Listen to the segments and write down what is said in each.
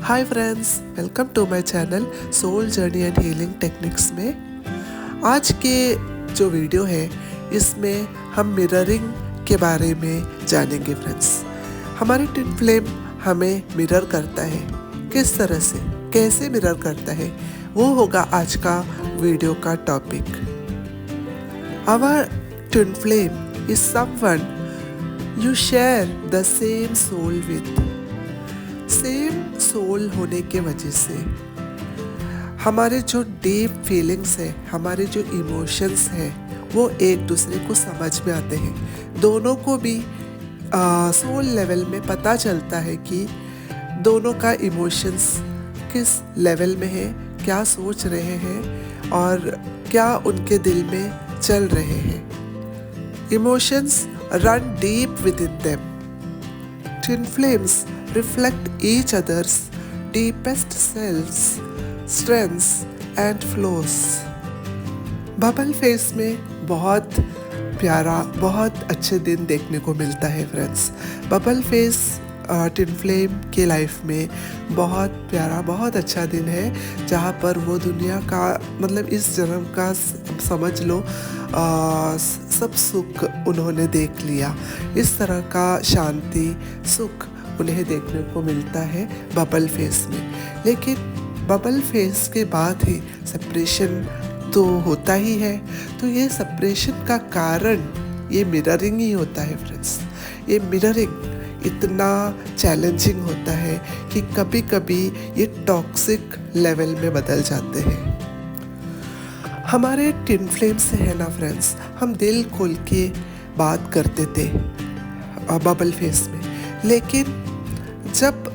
Hi friends, welcome to my channel soul journey and healing techniques में। आज के जो वीडियो है इसमें हम मिररिंग के बारे में जानेंगे फ्रेंड्स। हमारी ट्विन फ्लेम हमें मिरर करता है, किस तरह से, कैसे मिरर करता है, वो होगा आज का वीडियो का topic. Our twin flame is someone you share the same soul with. Same soul होने के वजह से हमारे जो डीप फीलिंग्स है, हमारे जो इमोशंस हैं, वो एक दूसरे को समझ में आते हैं। दोनों को भी सोल लेवल में पता चलता है कि दोनों का इमोशंस किस लेवल में है, क्या सोच रहे हैं और क्या उनके दिल में चल रहे हैं। Emotions run deep with in them. Twin flames reflect each other's deepest selves, strengths and flaws. Bubble face में बहुत प्यारा, बहुत अच्छे दिन देखने को मिलता है friends. Bubble face twin flame के लाइफ में बहुत प्यारा, बहुत अच्छा दिन है, जहाँ पर वो दुनिया का मतलब इस जन्म का समझ लो सब सुख उन्होंने देख लिया। इस तरह का शांति, सुख उन्हें देखने को मिलता है बबल फेस में। लेकिन बबल फेस के बाद ही सेपरेशन तो होता ही है। तो ये सेपरेशन का कारण ये मिररिंग ही होता है फ्रेंड्स। ये मिररिंग इतना चैलेंजिंग होता है कि कभी कभी ये टॉक्सिक लेवल में बदल जाते हैं। हमारे ट्विन फ्लेम से है ना फ्रेंड्स, हम दिल खोल के बात करते थे बबल फेस में। लेकिन जब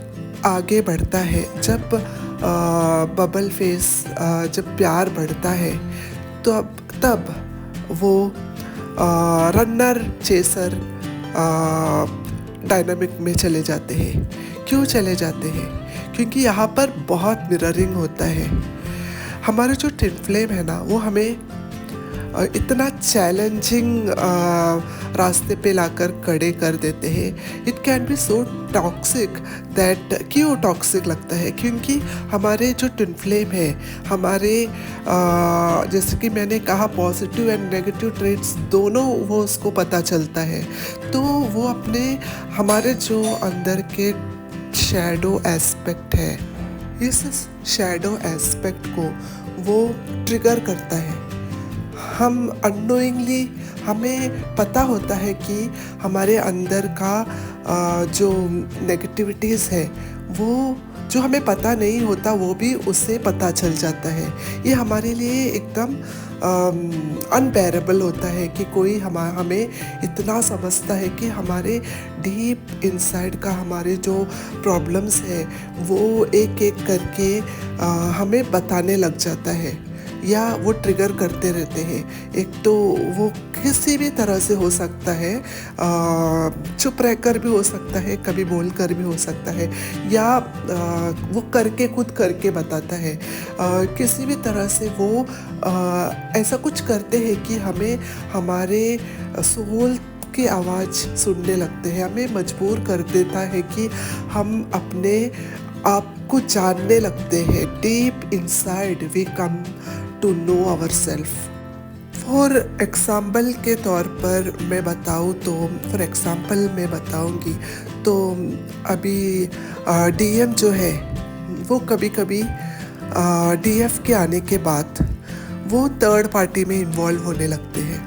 आगे बढ़ता है, जब बबल फेस जब प्यार बढ़ता है, तो तब वो रनर चेसर डायनामिक में चले जाते हैं। क्यों चले जाते हैं? क्योंकि यहाँ पर बहुत मिररिंग होता है। हमारे जो ट्विन फ्लेम है ना, वो हमें इतना चैलेंजिंग रास्ते पे लाकर खड़े कर देते हैं। It can be so toxic that, क्यों टॉक्सिक लगता है? क्योंकि हमारे जो ट्विन फ्लेम है, हमारे जैसे कि मैंने कहा पॉजिटिव एंड नेगेटिव ट्रेट्स दोनों वो उसको पता चलता है। तो वो अपने हमारे जो अंदर के शैडो एस्पेक्ट है, इस शैडो एस्पेक्ट को वो ट्रिगर करता है। हम अननोइंगली, हमें पता होता है कि हमारे अंदर का जो नेगेटिविटीज़ है, वो जो हमें पता नहीं होता वो भी उससे पता चल जाता है। ये हमारे लिए एकदम अनबेरेबल होता है कि कोई हमें इतना समझता है कि हमारे डीप इनसाइड का हमारे जो प्रॉब्लम्स है वो एक एक करके हमें बताने लग जाता है, या वो ट्रिगर करते रहते हैं। एक तो वो किसी भी तरह से हो सकता है, चुप रहकर भी हो सकता है, कभी बोल कर भी हो सकता है, या वो करके खुद करके बताता है। किसी भी तरह से वो ऐसा कुछ करते हैं कि हमें हमारे सोल की आवाज़ सुनने लगते हैं। हमें मजबूर कर देता है कि हम अपने आप को जानने लगते हैं। Deep inside we come to know our self. For example के तौर पर मैं बताऊँ तो, फॉर एग्ज़ाम्पल मैं बताऊँगी तो अभी डीएम जो है वो कभी कभी डीएफ के आने के बाद वो थर्ड पार्टी में इन्वॉल्व होने लगते हैं।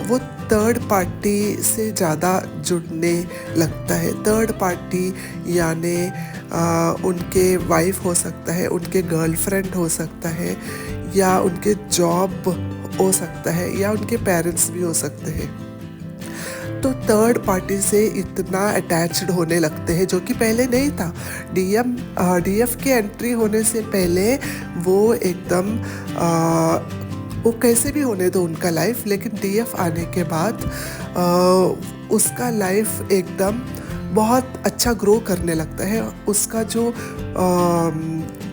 वो थर्ड पार्टी से ज़्यादा जुड़ने लगता है। थर्ड पार्टी यानी उनके वाइफ हो सकता है, उनके गर्लफ्रेंड हो सकता है, या उनके जॉब हो सकता है, या उनके पेरेंट्स भी हो सकते हैं। तो थर्ड पार्टी से इतना अटैच्ड होने लगते हैं, जो कि पहले नहीं था। डीएफ के एंट्री होने से पहले वो एकदम वो कैसे भी होने दो उनका लाइफ, लेकिन डीएफ आने के बाद उसका लाइफ एकदम बहुत अच्छा ग्रो करने लगता है। उसका जो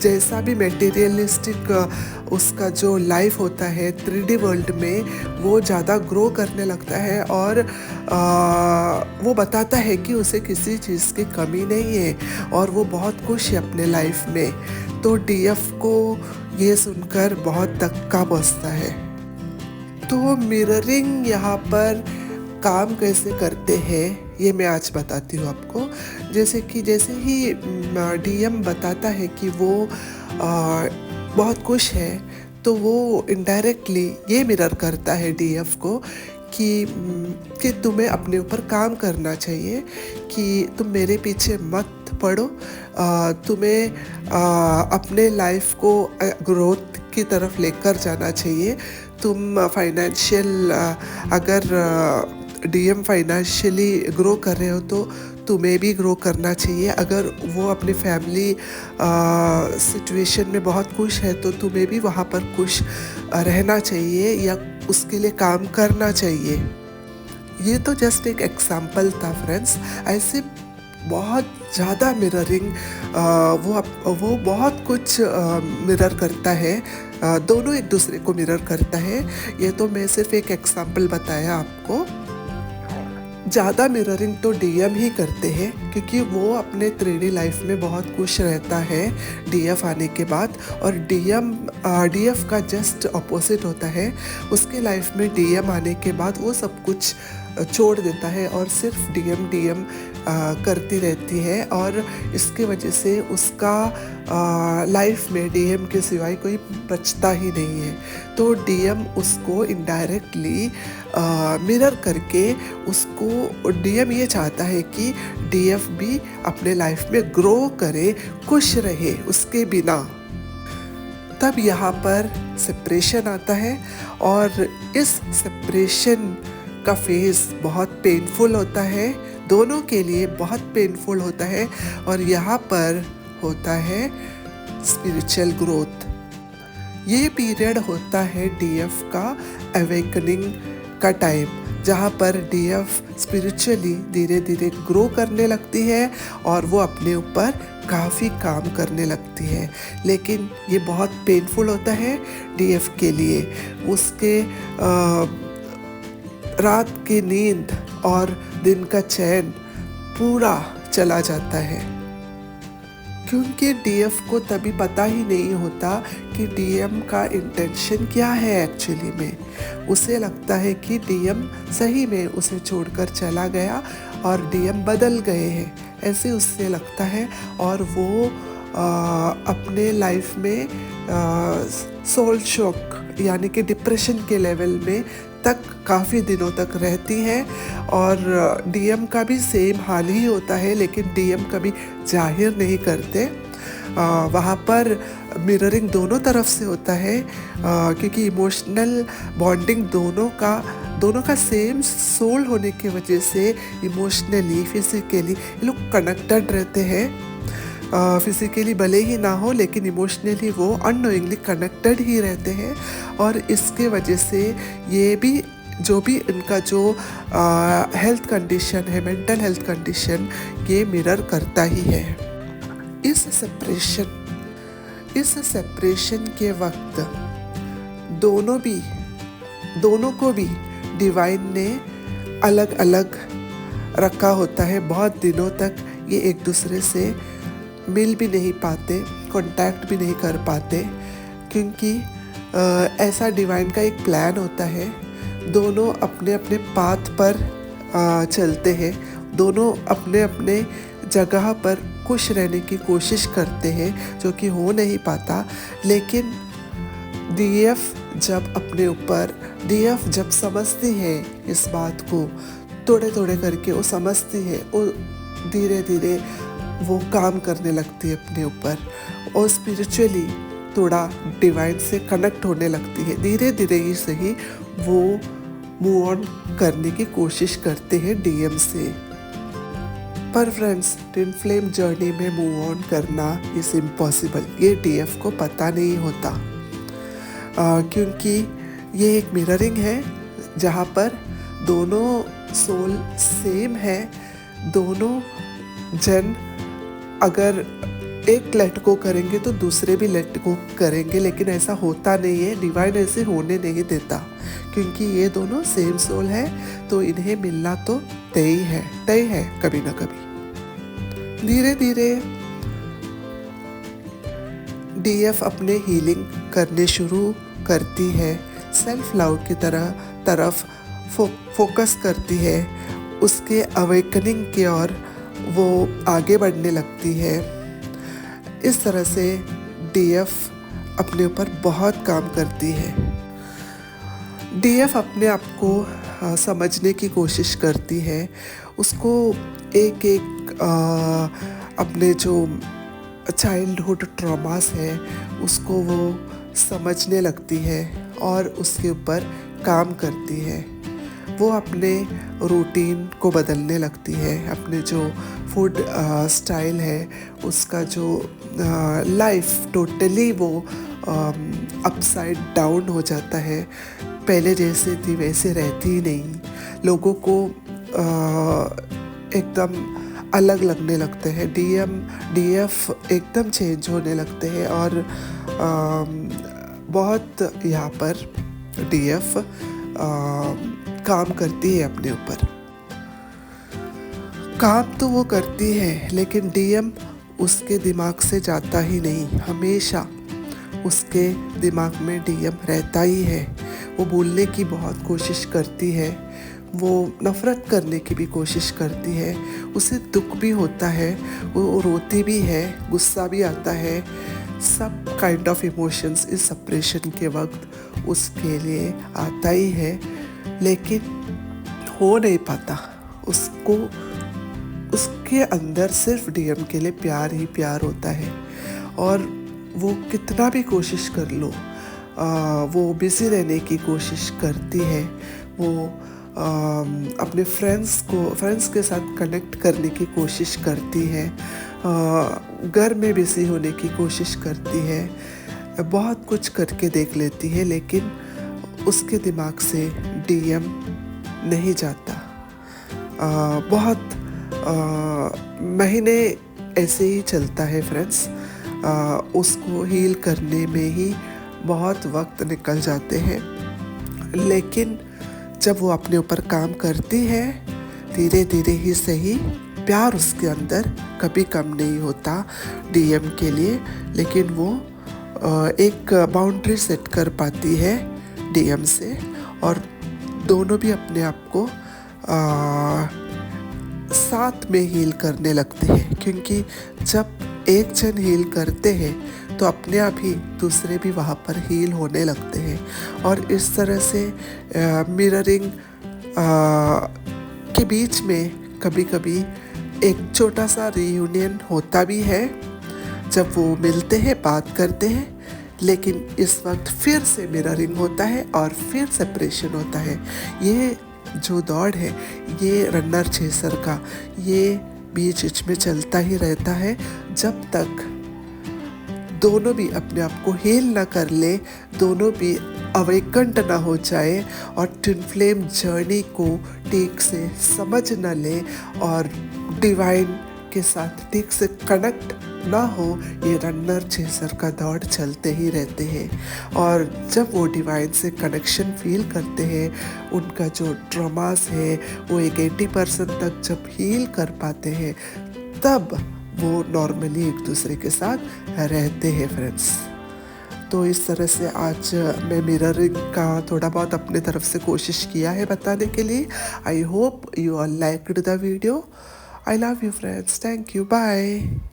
जैसा भी मटेरियलिस्टिक उसका जो लाइफ होता है 3D वर्ल्ड में, वो ज़्यादा ग्रो करने लगता है और वो बताता है कि उसे किसी चीज़ की कमी नहीं है और वो बहुत खुश है अपने लाइफ में। तो डीएफ को ये सुनकर बहुत धक्का पहुंचता है। तो मिररिंग यहाँ पर काम कैसे करते हैं ये मैं आज बताती हूँ आपको। जैसे ही डीएम बताता है कि वो बहुत खुश है, तो वो इनडायरेक्टली ये मिरर करता है डीएफ को कि तुम्हें अपने ऊपर काम करना चाहिए, कि तुम मेरे पीछे मत पड़ो, तुम्हें अपने लाइफ को ग्रोथ की तरफ लेकर जाना चाहिए। तुम फाइनेंशियल अगर डीएम फाइनेंशियली ग्रो कर रहे हो तो तुम्हें भी ग्रो करना चाहिए। अगर वो अपनी फैमिली सिचुएशन में बहुत खुश है तो तुम्हें भी वहाँ पर खुश रहना चाहिए या उसके लिए काम करना चाहिए। ये तो जस्ट एक एग्जाम्पल था फ्रेंड्स। ऐसे बहुत ज़्यादा मिररिंग वो बहुत कुछ मिरर करता है, दोनों एक दूसरे को मिरर करता है। ये तो मैं सिर्फ एक एग्जाम्पल बताया आपको। ज़्यादा मिररिंग तो डीएम ही करते हैं क्योंकि वो अपने 3D लाइफ में बहुत खुश रहता है डीएफ आने के बाद, और डीएफ का जस्ट अपोजिट होता है। उसके लाइफ में डीएम आने के बाद वो सब कुछ छोड़ देता है और सिर्फ डीएम करती रहती है, और इसकी वजह से उसका लाइफ में डीएम के सिवाय कोई बचता ही नहीं है। तो डीएम उसको इनडायरेक्टली मिरर करके उसको डीएम ये चाहता है कि डीएफ भी अपने लाइफ में ग्रो करे, खुश रहे उसके बिना। तब यहाँ पर सेपरेशन आता है और इस सेपरेशन का फेज बहुत पेनफुल होता है, दोनों के लिए बहुत पेनफुल होता है। और यहाँ पर होता है स्पिरिचुअल ग्रोथ। ये पीरियड होता है डीएफ का अवेकनिंग का टाइम, जहाँ पर डीएफ स्पिरिचुअली धीरे धीरे ग्रो करने लगती है और वो अपने ऊपर काफ़ी काम करने लगती है। लेकिन ये बहुत पेनफुल होता है डीएफ के लिए। उसके रात की नींद और दिन का चैन पूरा चला जाता है, क्योंकि डीएफ को तभी पता ही नहीं होता कि डीएम का इंटेंशन क्या है एक्चुअली में। उसे लगता है कि डीएम सही में उसे छोड़कर चला गया और डीएम बदल गए हैं, ऐसे उससे लगता है। और वो अपने लाइफ में सोल शॉक यानी कि डिप्रेशन के लेवल में तक काफ़ी दिनों तक रहती है। और डीएम का भी सेम हाल ही होता है, लेकिन डीएम कभी जाहिर नहीं करते। वहाँ पर मिररिंग दोनों तरफ से होता है, क्योंकि इमोशनल बॉन्डिंग दोनों का सेम सोल होने की वजह से इमोशनली फिजिकली ये लोग कनेक्टेड रहते हैं। फिजिकली भले ही ना हो, लेकिन इमोशनली वो अननोइंगली कनेक्टेड ही रहते हैं। और इसके वजह से ये भी इनका जो हेल्थ कंडीशन है, मेंटल हेल्थ कंडीशन, ये मिरर करता ही है। इस सेपरेशन के वक्त दोनों को भी डिवाइन ने अलग अलग रखा होता है। बहुत दिनों तक ये एक दूसरे से मिल भी नहीं पाते, कांटेक्ट भी नहीं कर पाते, क्योंकि ऐसा डिवाइन का एक प्लान होता है। दोनों अपने अपने पाथ पर चलते हैं, दोनों अपने अपने जगह पर खुश रहने की कोशिश करते हैं, जो कि हो नहीं पाता। लेकिन डीएफ जब समझती है इस बात को, थोड़े करके वो समझती है, वो धीरे धीरे वो काम करने लगती है अपने ऊपर और स्पिरिचुअली थोड़ा डिवाइन से कनेक्ट होने लगती है। धीरे धीरे ही सही वो मूव ऑन करने की कोशिश करते हैं डीएम से। पर फ्रेंड्स, ट्विन फ्लेम जर्नी में मूव ऑन करना इज इम्पॉसिबल। ये डीएफ को पता नहीं होता, क्योंकि ये एक मिररिंग है जहाँ पर दोनों सोल सेम है। दोनों जन अगर एक लेट गो करेंगे तो दूसरे भी लेट गो करेंगे, लेकिन ऐसा होता नहीं है। डिवाइन ऐसे होने नहीं देता, क्योंकि ये दोनों सेम सोल है, तो इन्हें मिलना तो तय है कभी ना कभी। धीरे धीरे डीएफ अपने हीलिंग करने शुरू करती है, सेल्फ लव की तरफ फोकस करती है, उसके अवेकनिंग की ओर वो आगे बढ़ने लगती है। इस तरह से डीएफ अपने ऊपर बहुत काम करती है। डीएफ अपने आप को समझने की कोशिश करती है, उसको एक एक अपने जो चाइल्डहुड ट्रॉमास है उसको वो समझने लगती है और उसके ऊपर काम करती है। वो अपने रूटीन को बदलने लगती है, अपने जो फूड स्टाइल है उसका जो लाइफ टोटली वो अपसाइड डाउन हो जाता है। पहले जैसे थी वैसे रहती ही नहीं, लोगों को एकदम अलग लगने लगते हैं। डीएफ एकदम चेंज होने लगते हैं और बहुत यहाँ पर डीएफ काम करती है अपने ऊपर। काम तो वो करती है, लेकिन डीएम उसके दिमाग से जाता ही नहीं, हमेशा उसके दिमाग में डीएम रहता ही है। वो बोलने की बहुत कोशिश करती है, वो नफ़रत करने की भी कोशिश करती है, उसे दुख भी होता है, वो रोती भी है, गुस्सा भी आता है। सब काइंड ऑफ इमोशंस इस सेपरेशन के वक्त उसके लिए आता ही है, लेकिन हो नहीं पाता। उसको उसके अंदर सिर्फ डीएम के लिए प्यार ही प्यार होता है, और वो कितना भी कोशिश कर लो, वो बिज़ी रहने की कोशिश करती है, वो अपने फ्रेंड्स के साथ कनेक्ट करने की कोशिश करती है, घर में बिज़ी होने की कोशिश करती है, बहुत कुछ करके देख लेती है, लेकिन उसके दिमाग से डीएम नहीं जाता। बहुत महीने ऐसे ही चलता है फ्रेंड्स, उसको हील करने में ही बहुत वक्त निकल जाते हैं, लेकिन जब वो अपने ऊपर काम करती है, धीरे धीरे ही सही, प्यार उसके अंदर कभी कम नहीं होता डीएम के लिए, लेकिन वो एक बाउंड्री सेट कर पाती है डीएम से, और दोनों भी अपने आप को साथ में हील करने लगते हैं, क्योंकि जब एक जन हील करते हैं तो अपने आप ही दूसरे भी वहाँ पर हील होने लगते हैं, और इस तरह से मिररिंग के बीच में कभी कभी एक छोटा सा रीयूनियन होता भी है, जब वो मिलते हैं, बात करते हैं, लेकिन इस वक्त फिर से मिररिंग होता है और फिर सेपरेशन होता है। ये जो दौड़ है, ये रनर चेसर का, ये बीच में चलता ही रहता है, जब तक दोनों भी अपने आप को हील ना कर ले, दोनों भी अवेकंड ना हो जाए और ट्विन फ्लेम जर्नी को ठीक से समझ ना ले और डिवाइन के साथ ठीक से कनेक्ट ना हो। ये रनर चेसर का दौड़ चलते ही रहते हैं, और जब वो डिवाइन से कनेक्शन फील करते हैं, उनका जो ट्रॉमास है वो एक 80% तक जब हील कर पाते हैं, तब वो नॉर्मली एक दूसरे के साथ रहते हैं फ्रेंड्स। तो इस तरह से आज मैं मिररिंग का थोड़ा बहुत अपने तरफ से कोशिश किया है बताने के लिए। I hope you all liked the video. I love you friends, thank you, bye.